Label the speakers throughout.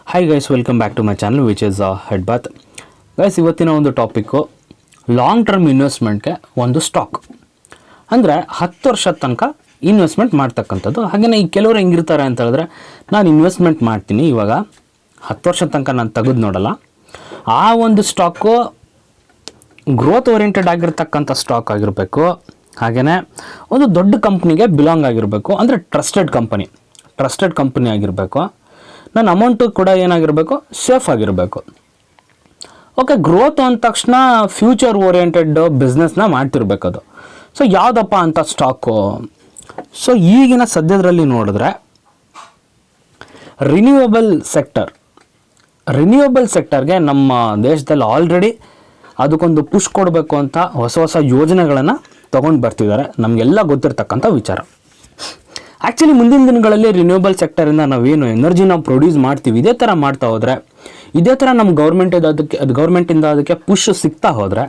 Speaker 1: Hi guys, welcome back to my channel which is head bath. Guys, ಇವತ್ತಿನ ಒಂದು topic long term ಇನ್ವೆಸ್ಟ್ಮೆಂಟ್ಗೆ ಒಂದು stock ಅಂದರೆ 10 ವರ್ಷದ ತನಕ ಇನ್ವೆಸ್ಟ್ಮೆಂಟ್ ಮಾಡ್ತಕ್ಕಂಥದ್ದು. ಹಾಗೆಯೇ ಈ ಕೆಲವರು ಹೆಂಗಿರ್ತಾರೆ ಅಂತ ಹೇಳಿದ್ರೆ, ನಾನು ಇನ್ವೆಸ್ಟ್ಮೆಂಟ್ ಮಾಡ್ತೀನಿ, ಇವಾಗ 10 ವರ್ಷದ ತನಕ ನಾನು ತೆಗೆದು ನೋಡಲ್ಲ. ಆ ಒಂದು ಸ್ಟಾಕು ಗ್ರೋತ್ ಓರಿಯೆಂಟೆಡ್ ಆಗಿರ್ತಕ್ಕಂಥ ಸ್ಟಾಕ್ ಆಗಿರಬೇಕು. ಹಾಗೆಯೇ ಒಂದು ದೊಡ್ಡ ಕಂಪ್ನಿಗೆ ಬಿಲಾಂಗ್ ಆಗಿರಬೇಕು, ಅಂದರೆ ಟ್ರಸ್ಟೆಡ್ ಕಂಪನಿ ಆಗಿರಬೇಕು. ನನ್ನ ಅಮೌಂಟು ಕೂಡ ಏನಾಗಿರಬೇಕು, ಸೇಫ್ ಆಗಿರಬೇಕು. ಓಕೆ, ಗ್ರೋತ್ ಅಂದ ತಕ್ಷಣ ಫ್ಯೂಚರ್ ಓರಿಯೆಂಟೆಡ್ ಬಿಸ್ನೆಸ್ನ ಮಾಡ್ತಿರ್ಬೇಕು ಅದು. ಸೊ ಯಾವುದಪ್ಪ ಅಂತ ಸ್ಟಾಕು? ಸೊ ಈಗಿನ ಸದ್ಯದಲ್ಲಿ ನೋಡಿದ್ರೆ ರಿನ್ಯೂವಬಲ್ ಸೆಕ್ಟರ್ಗೆ ನಮ್ಮ ದೇಶದಲ್ಲಿ ಆಲ್ರೆಡಿ ಅದಕ್ಕೊಂದು ಪುಷ್ ಕೊಡಬೇಕು ಅಂತ ಹೊಸ ಯೋಜನೆಗಳನ್ನು ತೊಗೊಂಡು ಬರ್ತಿದ್ದಾರೆ. ನಮಗೆಲ್ಲ ಗೊತ್ತಿರ್ತಕ್ಕಂಥ ವಿಚಾರ. ಆ್ಯಕ್ಚುಲಿ ಮುಂದಿನ ದಿನಗಳಲ್ಲಿ ರಿನ್ಯೂವಬಲ್ ಸೆಕ್ಟರಿಂದ ನಾವೇನು ಎನರ್ಜಿನ ಪ್ರೊಡ್ಯೂಸ್ ಮಾಡ್ತೀವಿ, ಇದೇ ಥರ ಮಾಡ್ತಾ ಹೋದರೆ, ಇದೇ ಥರ ನಮ್ಮ ಗೌರ್ಮೆಂಟಿಂದ ಅದಕ್ಕೆ ಪುಷ್ ಸಿಗ್ತಾ ಹೋದರೆ,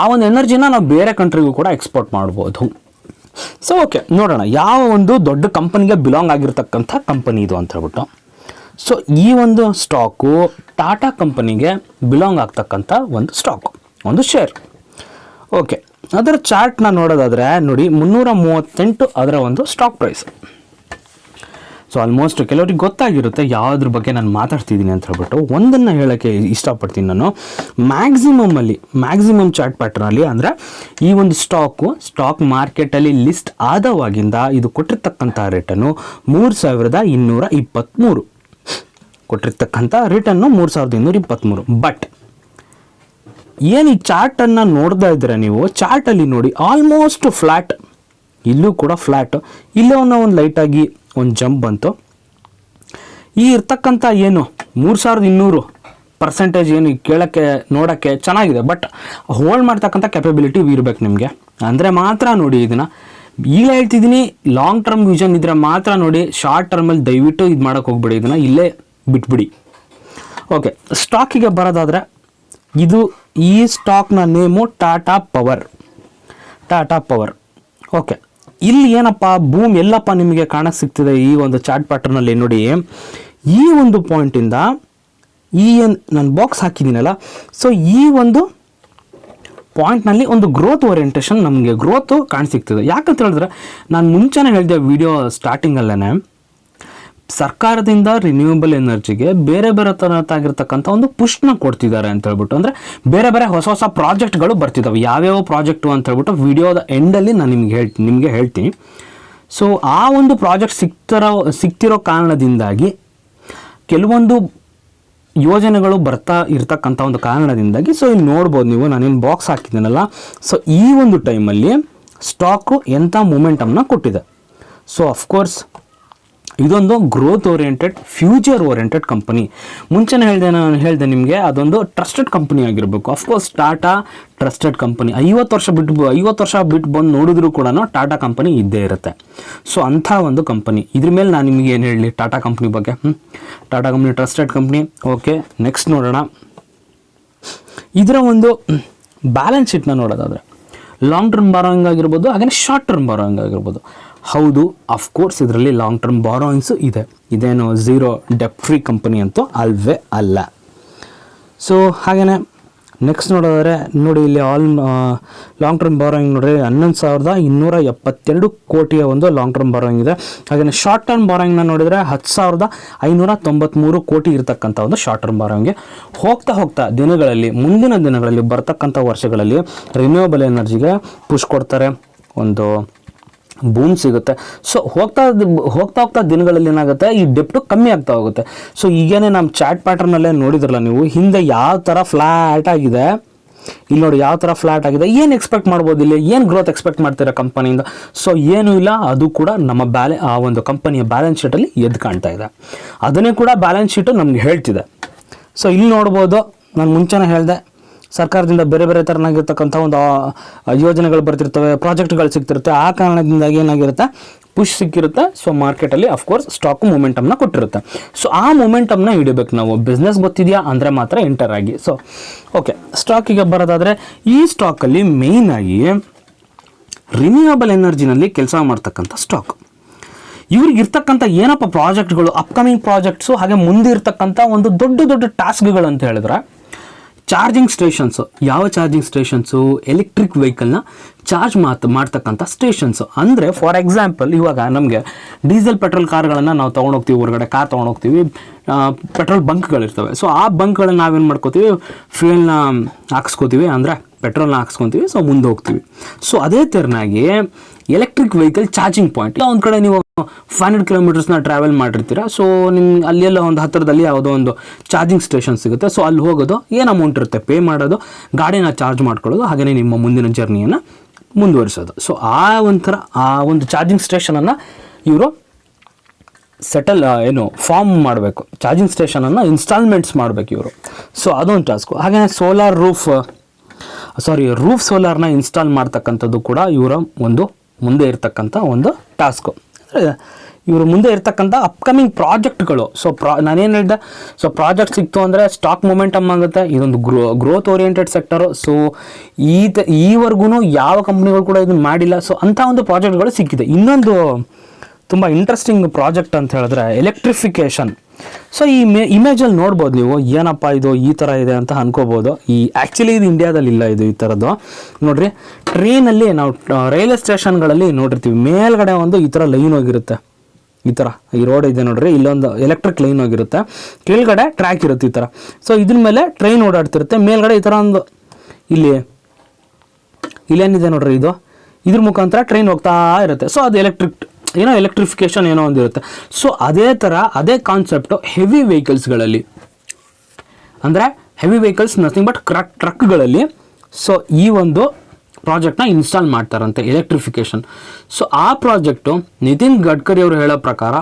Speaker 1: ಆ ಒಂದು ಎನರ್ಜಿನ ನಾವು ಬೇರೆ ಕಂಟ್ರಿಗೂ ಕೂಡ ಎಕ್ಸ್ಪೋರ್ಟ್ ಮಾಡ್ಬೋದು. ಸೊ ಓಕೆ, ನೋಡೋಣ ಯಾವ ಒಂದು ದೊಡ್ಡ ಕಂಪನಿಗೆ ಬಿಲಾಂಗ್ ಆಗಿರ್ತಕ್ಕಂಥ ಕಂಪನಿ ಇದು ಅಂತ ಹೇಳ್ಬಿಟ್ಟು. ಸೊ ಈ ಒಂದು ಸ್ಟಾಕು ಟಾಟಾ ಕಂಪನಿಗೆ ಬಿಲಾಂಗ್ ಆಗ್ತಕ್ಕಂಥ ಒಂದು ಸ್ಟಾಕು, ಒಂದು ಶೇರ್. ಓಕೆ, ಅದರ ಚಾರ್ಟ್ನ ನೋಡೋದಾದರೆ ನೋಡಿ, 338 ಅದರ ಒಂದು ಸ್ಟಾಕ್ ಪ್ರೈಸ್. ಸೊ ಆಲ್ಮೋಸ್ಟ್ ಕೆಲವರಿಗೆ ಗೊತ್ತಾಗಿರುತ್ತೆ ಯಾವುದ್ರ ಬಗ್ಗೆ ನಾನು ಮಾತಾಡ್ತಿದ್ದೀನಿ ಅಂತ ಹೇಳ್ಬಿಟ್ಟು. ಒಂದನ್ನು ಹೇಳೋಕ್ಕೆ ಇಷ್ಟಪಡ್ತೀನಿ ನಾನು. ಮ್ಯಾಕ್ಸಿಮಮ್ ಚಾರ್ಟ್ ಪ್ಯಾಟರ್ನಲ್ಲಿ, ಅಂದರೆ ಈ ಒಂದು ಸ್ಟಾಕ್ ಮಾರ್ಕೆಟಲ್ಲಿ ಲಿಸ್ಟ್ ಆದವಾಗಿಂದ ಇದು ಕೊಟ್ಟಿರ್ತಕ್ಕಂಥ ರೇಟನ್ನು 3223 ಕೊಟ್ಟಿರ್ತಕ್ಕಂಥ ರೇಟನ್ನು 3223. ಬಟ್ ಏನು ಈ ಚಾರ್ಟನ್ನು ನೋಡ್ತಾ ಇದ್ದೀರಾ ನೀವು, ಚಾರ್ಟಲ್ಲಿ ನೋಡಿ ಆಲ್ಮೋಸ್ಟ್ ಫ್ಲ್ಯಾಟ್, ಇಲ್ಲೂ ಕೂಡ ಫ್ಲ್ಯಾಟ್, ಇಲ್ಲೇ ಒಂದು ಲೈಟಾಗಿ ಒಂದು ಜಂಪ್ ಬಂತು. ಈ ಇರ್ತಕ್ಕಂಥ ಏನು 3200% ಏನು ಕೇಳೋಕ್ಕೆ ನೋಡೋಕ್ಕೆ ಚೆನ್ನಾಗಿದೆ, ಬಟ್ ಹೋಲ್ಡ್ ಮಾಡ್ತಕ್ಕಂಥ ಕೆಪಬಿಲಿಟಿ ಇರಬೇಕು ನಿಮಗೆ, ಅಂದರೆ ಮಾತ್ರ ನೋಡಿ ಇದನ್ನು. ಈಗ ಹೇಳ್ತಿದ್ದೀನಿ, ಲಾಂಗ್ ಟರ್ಮ್ ವಿಷನ್ ಇದ್ದರೆ ಮಾತ್ರ ನೋಡಿ. ಶಾರ್ಟ್ ಟರ್ಮಲ್ಲಿ ದಯವಿಟ್ಟು ಇದು ಮಾಡೋಕ್ಕೆ ಹೋಗ್ಬಿಡಿ, ಇದನ್ನು ಇಲ್ಲೇ ಬಿಟ್ಬಿಡಿ. ಓಕೆ, ಸ್ಟಾಕಿಗೆ ಬರೋದಾದರೆ ಈ ಸ್ಟಾಕ್ನ ನೇಮು ಟಾಟಾ ಪವರ್. ಓಕೆ, ಇಲ್ಲಿ ಏನಪ್ಪ ಬೂಮ್ ಎಲ್ಲಪ್ಪ ನಿಮಗೆ ಕಾಣಕ್ಕೆ ಸಿಗ್ತಿದೆ ಈ ಒಂದು ಚಾರ್ಟ್ ಪ್ಯಾಟರ್ನಲ್ಲಿ ನೋಡಿ. ಈ ಒಂದು ಪಾಯಿಂಟಿಂದ ಏನು ನಾನು ಬಾಕ್ಸ್ ಹಾಕಿದ್ದೀನಲ್ಲ, ಸೊ ಈ ಒಂದು ಪಾಯಿಂಟ್ನಲ್ಲಿ ಒಂದು ಗ್ರೋತ್ ಓರಿಯೆಂಟೇಷನ್, ನಮಗೆ ಗ್ರೋತು ಕಾಣಿಸಿಗ್ತದೆ. ಯಾಕಂತ ಹೇಳಿದ್ರೆ, ನಾನು ಮುಂಚೆನೇ ಹೇಳಿದೆ ವಿಡಿಯೋ ಸ್ಟಾರ್ಟಿಂಗಲ್ಲೇ, ಸರ್ಕಾರದಿಂದ ರಿನ್ಯೂವಬಲ್ ಎನರ್ಜಿಗೆ ಬೇರೆ ಥರದ್ದಾಗಿರ್ತಕ್ಕಂಥ ಒಂದು ಪುಷ್ನ ಕೊಡ್ತಿದ್ದಾರೆ ಅಂತ ಹೇಳ್ಬಿಟ್ಟು. ಅಂದರೆ ಬೇರೆ ಹೊಸ ಪ್ರಾಜೆಕ್ಟ್ಗಳು ಬರ್ತಿದ್ದಾವೆ. ಯಾವ್ಯಾವ ಪ್ರಾಜೆಕ್ಟು ಅಂತ ಹೇಳ್ಬಿಟ್ಟು ವಿಡಿಯೋದ ಎಂಡಲ್ಲಿ ನಾನು ನಿಮಗೆ ಹೇಳ್ತೀನಿ. ಸೊ ಆ ಒಂದು ಪ್ರಾಜೆಕ್ಟ್ ಸಿಗ್ತಿರೋ ಕಾರಣದಿಂದಾಗಿ, ಕೆಲವೊಂದು ಯೋಜನೆಗಳು ಬರ್ತಾ ಇರ್ತಕ್ಕಂಥ ಒಂದು ಕಾರಣದಿಂದಾಗಿ, ಸೊ ಇಲ್ಲಿ ನೋಡ್ಬೋದು ನೀವು, ನಾನೇನು ಬಾಕ್ಸ್ ಹಾಕಿದ್ದೀನಲ್ಲ, ಸೊ ಈ ಒಂದು ಟೈಮಲ್ಲಿ ಸ್ಟಾಕು ಎಂಥ ಮೂಮೆಂಟಮ್ನ ಕೊಟ್ಟಿದೆ. ಸೊ ಅಫ್ಕೋರ್ಸ್ ಇದೊಂದು growth oriented, future oriented company. ಮುಂಚೆನೇ ನಾನು ಹೇಳಿದೆ ನಿಮಗೆ, ಅದೊಂದು ಟ್ರಸ್ಟೆಡ್ ಕಂಪನಿ ಆಗಿರಬೇಕು. Of course Tata trusted company. 50 ವರ್ಷ ಬಿಟ್ಟು ಬಂದು ನೋಡಿದ್ರು ಕೂಡ ಟಾಟಾ ಕಂಪನಿ ಇದ್ದೇ ಇರುತ್ತೆ. ಸೊ ಅಂಥ ಒಂದು ಕಂಪನಿ. ಇದ್ರ ಮೇಲೆ ನಾನು ನಿಮಗೆ ಏನು ಹೇಳಲಿ ಟಾಟಾ ಕಂಪ್ನಿ ಬಗ್ಗೆ. Tata company trusted company. Okay, next ನೋಡೋಣ. ಇದರ ಒಂದು ಬ್ಯಾಲೆನ್ಸ್ ಶೀಟ್ನ ನೋಡೋದಾದರೆ, ಲಾಂಗ್ ಟರ್ಮ್ ಬಾರೋಯಿಂಗ್ ಆಗಿರ್ಬೋದು, ಹಾಗೆಯೇ ಶಾರ್ಟ್ ಟರ್ಮ್ ಬಾರೋಯಿಂಗ್ ಆಗಿರ್ಬೋದು. ಹೌದು, ಅಫ್ಕೋರ್ಸ್ ಇದರಲ್ಲಿ ಲಾಂಗ್ ಟರ್ಮ್ ಬಾರೋಯಿಂಗ್ಸು ಇದೆ. ಇದೇನು ಝೀರೋ ಡೆಪ್ ಫ್ರೀ ಕಂಪನಿ ಅಂತೂ ಅಲ್ವೇ ಅಲ್ಲ. ಸೊ ಹಾಗೆಯೇ ನೆಕ್ಸ್ಟ್ ನೋಡೋದಾದರೆ ನೋಡಿ, ಇಲ್ಲಿ ಲಾಂಗ್ ಟರ್ಮ್ ಬಾರೋಯಿಂಗ್ ನೋಡಿರಿ 11,272 ಕೋಟಿಯ ಒಂದು ಲಾಂಗ್ ಟರ್ಮ್ ಬಾರೋಯಿಂಗ್ ಇದೆ. ಹಾಗೆಯೇ ಶಾರ್ಟ್ ಟರ್ಮ್ ಬಾರೋಯಿಂಗ್ನ ನೋಡಿದರೆ 10,593 ಕೋಟಿ ಇರತಕ್ಕಂಥ ಒಂದು ಶಾರ್ಟ್ ಟರ್ಮ್ ಬಾರೋಯಿಂಗ್ಗೆ. ಹೋಗ್ತಾ ದಿನಗಳಲ್ಲಿ, ಮುಂದಿನ ದಿನಗಳಲ್ಲಿ, ಬರ್ತಕ್ಕಂಥ ವರ್ಷಗಳಲ್ಲಿ ರಿನ್ಯೂವಬಲ್ ಎನರ್ಜಿಗೆ ಪುಷ್ ಕೊಡ್ತಾರೆ, ಒಂದು ಬೂಮ್ ಸಿಗುತ್ತೆ. ಸೊ ಹೋಗ್ತಾ ದಿನಗಳಲ್ಲಿ ಏನಾಗುತ್ತೆ, ಈ ಡೆಪ್ಟು ಕಮ್ಮಿ ಆಗ್ತಾ ಹೋಗುತ್ತೆ. ಸೊ ಈಗೇನೆ ನಮ್ಮ ಚಾರ್ಟ್ ಪ್ಯಾಟರ್ನಲ್ಲೇ ನೋಡಿದ್ರಲ್ಲ ನೀವು, ಹಿಂದೆ ಯಾವ ಥರ ಫ್ಲ್ಯಾಟ್ ಆಗಿದೆ, ಇಲ್ಲಿ ನೋಡಿ ಯಾವ ಥರ ಫ್ಲ್ಯಾಟ್ ಆಗಿದೆ. ಏನು ಎಕ್ಸ್ಪೆಕ್ಟ್ ಮಾಡ್ಬೋದು ಇಲ್ಲಿ, ಏನು ಗ್ರೋತ್ ಎಕ್ಸ್ಪೆಕ್ಟ್ ಮಾಡ್ತೀರಾ ಕಂಪನಿಯಿಂದ? ಸೊ ಏನೂ ಇಲ್ಲ, ಅದು ಕೂಡ ನಮ್ಮ ಆ ಒಂದು ಕಂಪನಿಯ ಬ್ಯಾಲೆನ್ಸ್ ಶೀಟಲ್ಲಿ ಎದ್ದು ಕಾಣ್ತಾ ಇದೆ. ಅದನ್ನೇ ಕೂಡ ಬ್ಯಾಲೆನ್ಸ್ ಶೀಟು ನಮ್ಗೆ ಹೇಳ್ತಿದೆ. ಸೊ ಇಲ್ಲಿ ನೋಡ್ಬೋದು, ನಾನು ಮುಂಚೆನೇ ಹೇಳಿದೆ, ಸರ್ಕಾರದಿಂದ ಬೇರೆ ಥರನಾಗಿರ್ತಕ್ಕಂಥ ಒಂದು ಯೋಜನೆಗಳು ಬರ್ತಿರ್ತವೆ, ಪ್ರಾಜೆಕ್ಟ್ಗಳು ಸಿಗ್ತಿರುತ್ತೆ. ಆ ಕಾರಣದಿಂದಾಗಿ ಏನಾಗಿರುತ್ತೆ, ಪುಷ್ ಸಿಕ್ಕಿರುತ್ತೆ. ಸೊ ಮಾರ್ಕೆಟಲ್ಲಿ ಅಫ್ಕೋರ್ಸ್ ಸ್ಟಾಕು ಮೂಮೆಂಟಮ್ನ ಕೊಟ್ಟಿರುತ್ತೆ. ಸೊ ಆ ಮೂಮೆಂಟಮ್ನ ಹಿಡಿಬೇಕು ನಾವು. ಬಿಸ್ನೆಸ್ ಗೊತ್ತಿದೆಯಾ ಅಂದರೆ ಮಾತ್ರ ಎಂಟರ್ ಆಗಿ. ಸೊ ಓಕೆ, ಸ್ಟಾಕಿಗೆ ಬರೋದಾದರೆ, ಈ ಸ್ಟಾಕಲ್ಲಿ ಮೇಯ್ನಾಗಿ ರಿನ್ಯೂವಬಲ್ ಎನರ್ಜಿನಲ್ಲಿ ಕೆಲಸ ಮಾಡ್ತಕ್ಕಂಥ ಸ್ಟಾಕ್. ಇವ್ರಿಗೆ ಇರ್ತಕ್ಕಂಥ ಏನಪ್ಪ ಪ್ರಾಜೆಕ್ಟ್ಗಳು, ಅಪ್ಕಮಿಂಗ್ ಪ್ರಾಜೆಕ್ಟ್ಸು, ಹಾಗೆ ಮುಂದೆ ಇರ್ತಕ್ಕಂಥ ಒಂದು ದೊಡ್ಡ ದೊಡ್ಡ ಟಾಸ್ಕ್ಗಳು ಅಂತ ಹೇಳಿದ್ರೆ ಚಾರ್ಜಿಂಗ್ ಸ್ಟೇಷನ್ಸು. ಯಾವ ಚಾರ್ಜಿಂಗ್ ಸ್ಟೇಷನ್ಸು? ಎಲೆಕ್ಟ್ರಿಕ್ ವೆಹಿಕಲ್ನ ಚಾರ್ಜ್ ಮಾಡ್ತಕ್ಕಂಥ ಸ್ಟೇಷನ್ಸು. ಅಂದರೆ ಫಾರ್ ಎಕ್ಸಾಂಪಲ್, ಇವಾಗ ನಮಗೆ ಡೀಸೆಲ್ ಪೆಟ್ರೋಲ್ ಕಾರ್ಗಳನ್ನು ನಾವು ತೊಗೊಂಡೋಗ್ತೀವಿ, ಹೊರಗಡೆ ಕಾರ್ ತೊಗೊಂಡೋಗ್ತೀವಿ, ಪೆಟ್ರೋಲ್ ಬಂಕ್ಗಳಿರ್ತವೆ. ಸೊ ಆ ಬಂಕ್ಗಳನ್ನ ನಾವೇನು ಮಾಡ್ಕೋತೀವಿ, ಫ್ಯೂಯಲ್ನ ಹಾಕ್ಸ್ಕೋತೀವಿ, ಅಂದರೆ ಪೆಟ್ರೋಲ್ನ ಹಾಕ್ಸ್ಕೊತೀವಿ, ಸೊ ಮುಂದೆ ಹೋಗ್ತೀವಿ. ಸೊ ಅದೇ ಥರನಾಗಿ ಎಲೆಕ್ಟ್ರಿಕ್ ವೆಹಿಕಲ್ ಚಾರ್ಜಿಂಗ್ ಪಾಯಿಂಟ್, ಒಂದು ಕಡೆ ನೀವು 500 ಕಿಲೋಮೀಟರ್ಸ್ನ ಟ್ರಾವೆಲ್ ಮಾಡಿರ್ತೀರ. ಸೊ ನಿಮ್ಗೆ ಅಲ್ಲೆಲ್ಲ ಒಂದು ಹತ್ತಿರದಲ್ಲಿ ಯಾವುದೋ ಒಂದು ಚಾರ್ಜಿಂಗ್ ಸ್ಟೇಷನ್ ಸಿಗುತ್ತೆ. ಸೊ ಅಲ್ಲಿ ಹೋಗೋದು, ಏನು ಅಮೌಂಟ್ ಇರುತ್ತೆ ಪೇ ಮಾಡೋದು, ಗಾಡಿನ ಚಾರ್ಜ್ ಮಾಡ್ಕೊಳ್ಳೋದು, ಹಾಗೆಯೇ ನಿಮ್ಮ ಮುಂದಿನ ಜರ್ನಿಯನ್ನು ಮುಂದುವರಿಸೋದು. ಸೊ ಆ ಒಂದು ಚಾರ್ಜಿಂಗ್ ಸ್ಟೇಷನನ್ನು ಇವರು ಫಾರ್ಮ್ ಮಾಡಬೇಕು, ಚಾರ್ಜಿಂಗ್ ಸ್ಟೇಷನನ್ನು ಇನ್ಸ್ಟಾಲ್ಮೆಂಟ್ಸ್ ಮಾಡಬೇಕು ಇವರು. ಸೊ ಅದೊಂದು ಟಾಸ್ಕು. ಹಾಗೆಯೇ ರೂಫ್ ಸೋಲಾರ್ನ ಇನ್ಸ್ಟಾಲ್ ಮಾಡ್ತಕ್ಕಂಥದ್ದು ಕೂಡ ಇವರ ಒಂದು ಮುಂದೆ ಇರ್ತಕ್ಕಂಥ ಒಂದು ಟಾಸ್ಕು. ಅಂದರೆ ಇವರು ಮುಂದೆ ಇರ್ತಕ್ಕಂಥ ಅಪ್ಕಮಿಂಗ್ ಪ್ರಾಜೆಕ್ಟ್ಗಳು. ಸೊ ನಾನೇನು ಹೇಳಿದೆ, ಸೊ ಪ್ರಾಜೆಕ್ಟ್ ಸಿಕ್ತು ಅಂದರೆ ಸ್ಟಾಕ್ ಮೊಮೆಂಟಮ್ ಆಗುತ್ತೆ. ಇದೊಂದು ಗ್ರೋತ್ ಓರಿಯೆಂಟೆಡ್ ಸೆಕ್ಟರು. ಸೊ ಈವರೆಗೂ ಯಾವ ಕಂಪ್ನಿಗಳು ಕೂಡ ಇದನ್ನು ಮಾಡಿಲ್ಲ. ಸೊ ಅಂಥ ಒಂದು ಪ್ರಾಜೆಕ್ಟ್ಗಳು ಸಿಕ್ಕಿದೆ. ಇನ್ನೊಂದು ತುಂಬ ಇಂಟ್ರೆಸ್ಟಿಂಗ್ ಪ್ರಾಜೆಕ್ಟ್ ಅಂತ ಹೇಳಿದ್ರೆ ಎಲೆಕ್ಟ್ರಿಫಿಕೇಷನ್. ಸೊ ಈ ಇಮೇಜಲ್ಲಿ ನೋಡ್ಬೋದು ನೀವು, ಏನಪ್ಪ ಇದು ಈ ಥರ ಇದೆ ಅಂತ ಅನ್ಕೋಬೋದು. ಆ್ಯಕ್ಚುಲಿ ಇದು ಇಂಡಿಯಾದಲ್ಲಿ ಇಲ್ಲ, ಇದು ಈ ಥರದ್ದು. ನೋಡಿರಿ, ಟ್ರೈನಲ್ಲಿ ನಾವು ರೈಲ್ವೆ ಸ್ಟೇಷನ್ಗಳಲ್ಲಿ ನೋಡಿರ್ತೀವಿ, ಮೇಲ್ಗಡೆ ಒಂದು ಈ ಥರ ಲೈನ್ ಹೋಗಿರುತ್ತೆ. ಈ ಥರ ಈ ರೋಡ್ ಇದೆ ನೋಡ್ರಿ, ಇಲ್ಲೊಂದು ಎಲೆಕ್ಟ್ರಿಕ್ ಲೈನ್ ಹೋಗಿರುತ್ತೆ, ಕೆಳಗಡೆ ಟ್ರ್ಯಾಕ್ ಇರುತ್ತೆ ಈ ಥರ. ಸೊ ಇದ್ರ ಮೇಲೆ ಟ್ರೈನ್ ಓಡಾಡ್ತಿರುತ್ತೆ, ಮೇಲ್ಗಡೆ ಈ ಥರ ಒಂದು ಇಲ್ಲೇನಿದೆ ನೋಡ್ರಿ, ಇದ್ರ ಮುಖಾಂತರ ಟ್ರೈನ್ ಹೋಗ್ತಾ ಇರುತ್ತೆ. ಸೊ ಅದು ಎಲೆಕ್ಟ್ರಿಫಿಕೇಷನ್ ಏನೋ ಒಂದಿರುತ್ತೆ. ಸೊ ಅದೇ ಥರ ಅದೇ ಕಾನ್ಸೆಪ್ಟು ಹೆವಿ ವೆಹಿಕಲ್ಸ್ಗಳಲ್ಲಿ, ಅಂದರೆ ಹೆವಿ ವೆಹಿಕಲ್ಸ್ ನಥಿಂಗ್ ಬಟ್ ಟ್ರಕ್ಗಳಲ್ಲಿ. ಸೊ ಈ ಒಂದು ಪ್ರಾಜೆಕ್ಟ್ನ ಇನ್ಸ್ಟಾಲ್ ಮಾಡ್ತಾರಂತೆ, ಎಲೆಕ್ಟ್ರಿಫಿಕೇಷನ್. ಸೊ ಆ ಪ್ರಾಜೆಕ್ಟು ನಿತಿನ್ ಗಡ್ಕರಿ ಅವರು ಹೇಳೋ ಪ್ರಕಾರ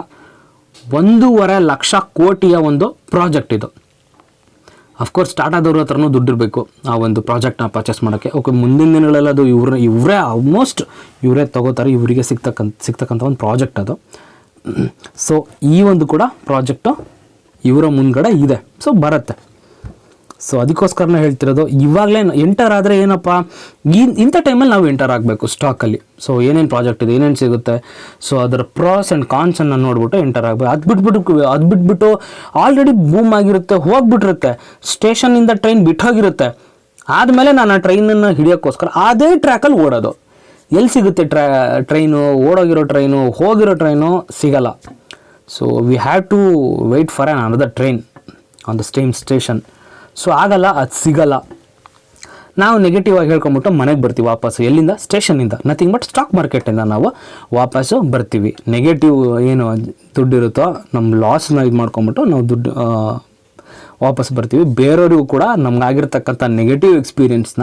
Speaker 1: 1.5 ಲಕ್ಷ ಕೋಟಿಯ ಒಂದು ಪ್ರಾಜೆಕ್ಟ್ ಇದು. ಅಫ್ಕೋರ್ಸ್ ಟಾಟಾದವ್ರ ಹತ್ರನೂ ದುಡ್ಡಿರಬೇಕು ಆ ಒಂದು ಪ್ರಾಜೆಕ್ಟ್ನ ಪರ್ಚೇಸ್ ಮಾಡೋಕ್ಕೆ. ಓಕೆ, ಮುಂದಿನ ದಿನಗಳೆಲ್ಲ ಅದು ಇವರೇ ಆಲ್ಮೋಸ್ಟ್ ಇವರೇ ತಗೋತಾರೆ, ಇವರಿಗೆ ಸಿಗ್ತಕ್ಕಂಥ ಒಂದು ಪ್ರಾಜೆಕ್ಟ್ ಅದು. ಸೊ ಈ ಒಂದು ಕೂಡ ಪ್ರಾಜೆಕ್ಟು ಇವರ ಮುಂದ್ಗಡೆ ಇದೆ, ಸೊ ಬರುತ್ತೆ. ಸೊ ಅದಕ್ಕೋಸ್ಕರನೇ ಹೇಳ್ತಿರೋದು, ಇವಾಗಲೇ ಎಂಟರ್ ಆದರೆ ಏನಪ್ಪ, ಇಂಥ ಟೈಮಲ್ಲಿ ನಾವು ಎಂಟರ್ ಆಗಬೇಕು ಸ್ಟಾಕಲ್ಲಿ. ಸೊ ಏನೇನು ಪ್ರಾಜೆಕ್ಟ್ ಇದೆ, ಏನೇನು ಸಿಗುತ್ತೆ, ಸೊ ಅದರ ಪ್ರಾಸ್ ಆ್ಯಂಡ್ ಕಾನ್ಸನ್ನು ನೋಡ್ಬಿಟ್ಟು ಎಂಟರ್ ಆಗಬೇಕು. ಅದು ಬಿಟ್ಬಿಟ್ಟು ಆಲ್ರೆಡಿ ಬೂಮ್ ಆಗಿರುತ್ತೆ, ಹೋಗ್ಬಿಟ್ಟಿರುತ್ತೆ, ಸ್ಟೇಷನ್ನಿಂದ ಟ್ರೈನ್ ಬಿಟ್ಟೋಗಿರುತ್ತೆ, ಆದಮೇಲೆ ನಾನು ಆ ಟ್ರೈನನ್ನು ಹಿಡಿಯೋಕ್ಕೋಸ್ಕರ ಅದೇ ಟ್ರ್ಯಾಕಲ್ಲಿ ಓಡೋದು. ಎಲ್ಲಿ ಸಿಗುತ್ತೆ ಟ್ರೈನು? ಓಡೋಗಿರೋ ಟ್ರೈನು, ಹೋಗಿರೋ ಟ್ರೈನು ಸಿಗಲ್ಲ. So we have to wait for on another train on the same station. So ಆಗಲ್ಲ, ಅದು ಸಿಗಲ್ಲ. ನಾವು ನೆಗೆಟಿವ್ ಆಗಿ ಹೇಳ್ಕೊಂಬಿಟ್ಟು ಮನೆಗೆ ಬರ್ತೀವಿ ವಾಪಸ್ಸು. ಎಲ್ಲಿಂದ? ಸ್ಟೇಷನ್ನಿಂದ. ನಥಿಂಗ್ ಬಟ್ ಸ್ಟಾಕ್ ಮಾರ್ಕೆಟಿಂದ ನಾವು ವಾಪಸ್ಸು ಬರ್ತೀವಿ. ನೆಗೆಟಿವ್ ಏನು ದುಡ್ಡಿರುತ್ತೋ ನಮ್ಮ ಲಾಸ್ನ ಇದು ಮಾಡ್ಕೊಂಬಿಟ್ಟು ನಾವು ದುಡ್ಡು ವಾಪಸ್ ಬರ್ತೀವಿ. ಬೇರೆಯವ್ರಿಗೂ ಕೂಡ ನಮಗಾಗಿರ್ತಕ್ಕಂಥ ನೆಗೆಟಿವ್ ಎಕ್ಸ್ಪೀರಿಯೆನ್ಸ್ನ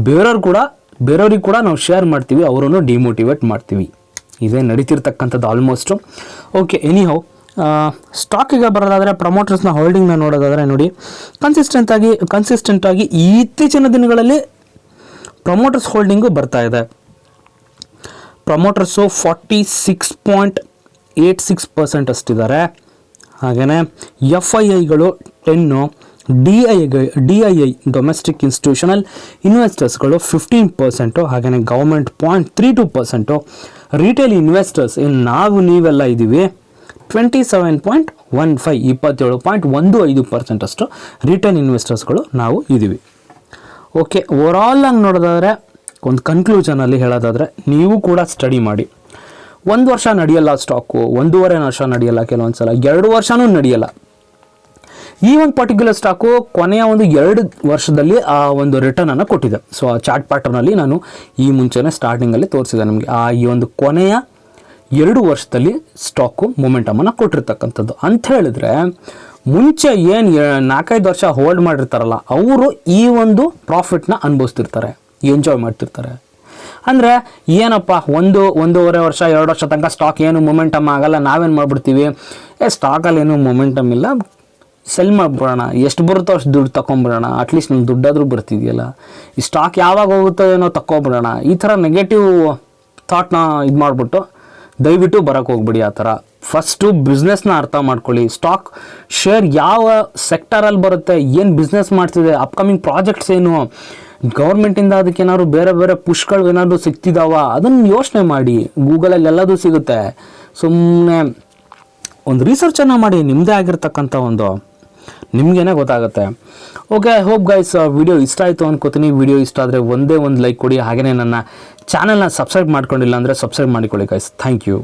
Speaker 1: ಬೇರೆಯವ್ರಿಗೆ ಕೂಡ ನಾವು ಶೇರ್ ಮಾಡ್ತೀವಿ, ಅವರನ್ನು ಡಿಮೋಟಿವೇಟ್ ಮಾಡ್ತೀವಿ. ಇದೇ ನಡೀತಿರ್ತಕ್ಕಂಥದ್ದು ಆಲ್ಮೋಸ್ಟು. ಓಕೆ, ಎನಿಹೌ, ಸ್ಟಾಕಿಗೆ ಬರೋದಾದರೆ ಪ್ರಮೋಟರ್ಸ್ನ ಹೋಲ್ಡಿಂಗ್ನ ನೋಡೋದಾದರೆ ನೋಡಿ, ಕನ್ಸಿಸ್ಟೆಂಟಾಗಿ ಇತ್ತೀಚಿನ ದಿನಗಳಲ್ಲಿ ಪ್ರಮೋಟರ್ಸ್ ಹೋಲ್ಡಿಂಗು ಬರ್ತಾ ಇದೆ. ಪ್ರಮೋಟರ್ಸು 46.86% ಅಷ್ಟಿದ್ದಾರೆ. ಹಾಗೆಯೇ FIIಗಳು 10, DII ಡೊಮೆಸ್ಟಿಕ್ ಇನ್ಸ್ಟಿಟ್ಯೂಷನಲ್ ಇನ್ವೆಸ್ಟರ್ಸ್ಗಳು 15%, ಹಾಗೆಯೇ ಗೌರ್ಮೆಂಟ್ 0.32%, ರಿಟೇಲ್ ಇನ್ವೆಸ್ಟರ್ಸ್ ನೀವೆಲ್ಲ ಇದ್ದೀವಿ 27.15 27.15% ಅಷ್ಟು ರಿಟೇಲ್ ಇನ್ವೆಸ್ಟರ್ಸ್ಗಳು ನಾವು ಇದ್ದೀವಿ. ಓಕೆ, ಓವರಾಲ್ ಆಗಿ ನೋಡೋದಾದರೆ ಒಂದು ಕನ್ಕ್ಲೂಷನಲ್ಲಿ ಹೇಳೋದಾದರೆ, ನೀವು ಕೂಡ ಸ್ಟಡಿ ಮಾಡಿ. 1 ವರ್ಷ ನಡೆಯಲ್ಲ ಸ್ಟಾಕು, 1.5 ವರ್ಷ ನಡೆಯಲ್ಲ, ಕೆಲವೊಂದು ಸಲ 2 ವರ್ಷವೂ ನಡೆಯಲ್ಲ. ಈ ಒಂದು ಪರ್ಟಿಕ್ಯುಲರ್ ಸ್ಟಾಕು ಕೊನೆಯ ಒಂದು 2 ವರ್ಷದಲ್ಲಿ ಆ ಒಂದು ರಿಟರ್ನನ್ನು ಕೊಟ್ಟಿದೆ. ಸೊ ಆ ಚಾರ್ಟ್ ಪ್ಯಾಟರ್ನಲ್ಲಿ ನಾನು ಈ ಮುಂಚೆನೇ ಸ್ಟಾರ್ಟಿಂಗಲ್ಲಿ ತೋರಿಸಿದೆ ನಿಮಗೆ. ಈ ಒಂದು ಕೊನೆಯ 2 ವರ್ಷದಲ್ಲಿ ಸ್ಟಾಕು ಮೊಮೆಂಟಮನ್ನು ಕೊಟ್ಟಿರ್ತಕ್ಕಂಥದ್ದು. ಅಂತ ಹೇಳಿದ್ರೆ ಮುಂಚೆ ಏನು 4-5 ವರ್ಷ ಹೋಲ್ಡ್ ಮಾಡಿರ್ತಾರಲ್ಲ, ಅವರು ಈ ಒಂದು ಪ್ರಾಫಿಟ್ನ ಅನುಭವಿಸ್ತಿರ್ತಾರೆ, ಎಂಜಾಯ್ ಮಾಡ್ತಿರ್ತಾರೆ. ಅಂದರೆ ಏನಪ್ಪ, 1.5 ವರ್ಷ 2 ವರ್ಷ ತನಕ ಸ್ಟಾಕ್ ಏನು ಮೊಮೆಂಟಮ್ ಆಗಲ್ಲ, ನಾವೇನು ಮಾಡಿಬಿಡ್ತೀವಿ, ಸ್ಟಾಕಲ್ಲಿ ಏನು ಮೊಮೆಂಟಮ್ ಇಲ್ಲ, ಸೆಲ್ ಮಾಡಿಬಿಡೋಣ, ಎಷ್ಟು ಬರುತ್ತೋ ಅಷ್ಟು ದುಡ್ಡು ತಗೊಂಬಿಡೋಣ, ಅಟ್ಲೀಸ್ಟ್ ನಮ್ಮ ದುಡ್ಡಾದರೂ ಬರ್ತಿದೆಯಲ್ಲ, ಈ ಸ್ಟಾಕ್ ಯಾವಾಗ ಹೋಗುತ್ತೋ ಏನೋ ತಗೊಬಿಡೋಣ, ಈ ಥರ ನೆಗೆಟಿವ್ ಥಾಟ್ನ ಇದು ಮಾಡಿಬಿಟ್ಟು ದಯವಿಟ್ಟು ಬರೋಕ್ಕೆ ಹೋಗ್ಬಿಡಿ. ಆ ಥರ ಫಸ್ಟು ಬಿಸ್ನೆಸ್ನ ಅರ್ಥ ಮಾಡ್ಕೊಳ್ಳಿ. ಸ್ಟಾಕ್ ಶೇರ್ ಯಾವ ಸೆಕ್ಟರಲ್ಲಿ ಬರುತ್ತೆ, ಏನು ಬಿಸ್ನೆಸ್ ಮಾಡ್ತಿದೆ, ಅಪ್ಕಮಿಂಗ್ ಪ್ರಾಜೆಕ್ಟ್ಸ್ ಏನು, ಗೌರ್ಮೆಂಟಿಂದ ಅದಕ್ಕೆ ಏನಾದ್ರು ಬೇರೆ ಪುಷ್ಗಳು ಏನಾದರೂ ಸಿಗ್ತಿದ್ದಾವ, ಅದನ್ನು ಯೋಚನೆ ಮಾಡಿ. ಗೂಗಲಲ್ಲಿ ಎಲ್ಲದೂ ಸಿಗುತ್ತೆ. ಸುಮ್ಮನೆ ಒಂದು ರಿಸರ್ಚನ್ನು ಮಾಡಿ ನಿಮ್ಮದೇ ಆಗಿರ್ತಕ್ಕಂಥ ಒಂದು ನಿಮಗೇನೆ ಗೊತ್ತಾಗುತ್ತೆ. Okay, I hope guys video ಇಷ್ಟ ಆಯಿತು ಅನ್ಕೋತೀನಿ. ವಿಡಿಯೋ ಇಷ್ಟ ಆದರೆ ಒಂದೇ ಒಂದು ಲೈಕ್ ಕೊಡಿ. ಹಾಗೆಯೇ ನನ್ನ ಚಾನಲ್ನ ಸಬ್ಸ್ಕ್ರೈಬ್ ಮಾಡ್ಕೊಂಡಿಲ್ಲ ಅಂದರೆ ಸಬ್ಸ್ಕ್ರೈಬ್ ಮಾಡಿಕೊಳ್ಳಿ ಗೈಸ್. Thank you.